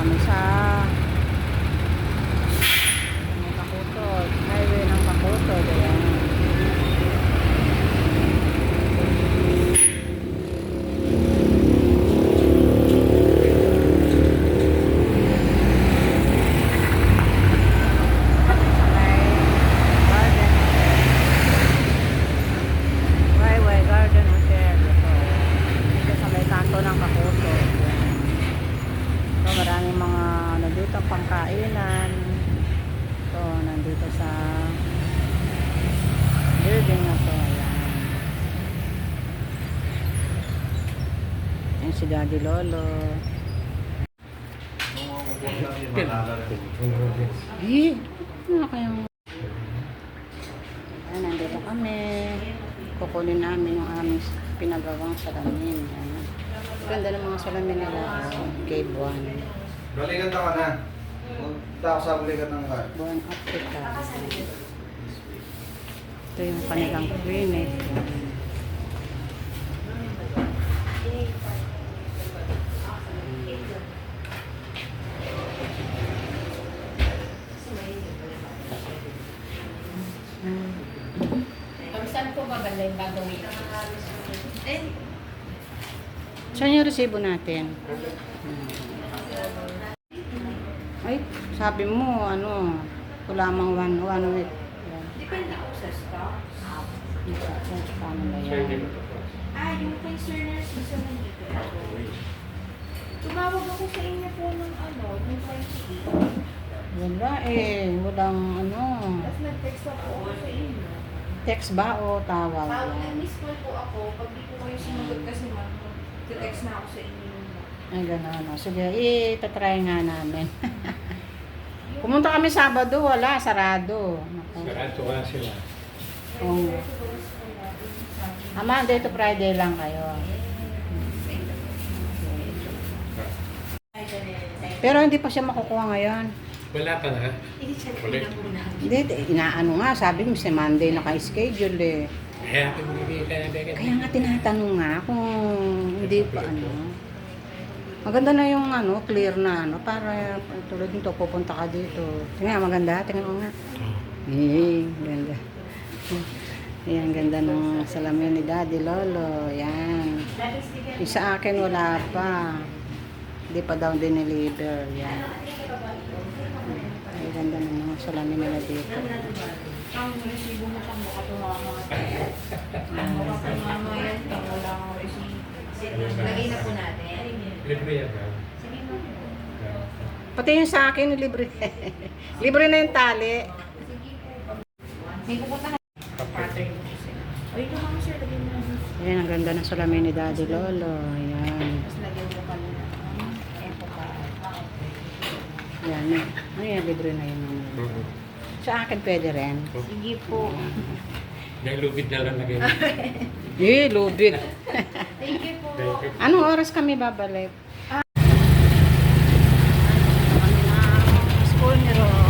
kami sa Kakutod, highway ng Kakutod. Ayan. Maraming mga nandito pangkainan. So, nandito sa building na to. Ayan. Ayan si Daddy Lolo. Ano kayang... Ayan, nandito kami. Kukunin namin yung aming pinagawang salamin. Ayan. Ganda ng mga salamin nila. Cave 1. Balikan ka na. Punta ako sa balikan ng car. Buwan Africa. Ito yung kanilang clinic. Saan po ba banda yung gagawin? Saan yung resibo natin? Ay, sabi mo, ano, kulamang one week. Depende ako sa stock. Paano ba yan? Yung kay Sir Nurse, isa nandito ako. Tumawag ako sa inyo po ng ng 28. Wala eh, walang ano. Tapos nag-text ako sa inyo. Text ba o tawag? Nag-miss call po ako. Pag di po kayo sumagot kasi text na ako sa inyo. Ay, gano'n. O, sige, itatry nga namin. Pumunta kami Sabado, wala, sarado. Sarado ka sila. Oh. Monday to Friday lang kayo. Pero hindi pa siya makukuha ngayon. Wala pa na. I-check ko Ulit. na muna. Hindi, inaano nga, sabi mo si Monday naka-schedule eh. Kaya pinibigay ka na bagay. Kaya nga tinatanong nga kung hindi pa ano. Maganda na yung ano, clear na ano, para tulad nito, pupunta ka dito. Tingnan, maganda, tingnan mo nga. Ganda. Ayan, ganda ng salamin ni Daddy Lolo. Ayan. Yung sa akin wala pa. Hindi pa daw dineliver. Ayan. Ay, ganda ng mga salamin nila dito. Ang resibo mo siyang mukha tumama. Mukha tumama yan. Wala akong resibo. Lagay na po natin. Libre yan ba? Sige mo. Pati yung sa akin, libre. Libre na yung tali. Sige po. May pupunta ka. Pattern mo kasi. O ito mga sir, lagyan mo na. Ayan, ang ganda ng salamin ni Daddy Lolo. Ayan. Tapos lagyan mo pa nila. Ayan po pa. Ayan. Ayan, libre na yun. Sa akin pwede rin. Sige po. Dahil lubid na lang lagay mo. Lubid. Thank you po. Anong oras kami babalik? Kami na school ni Ron.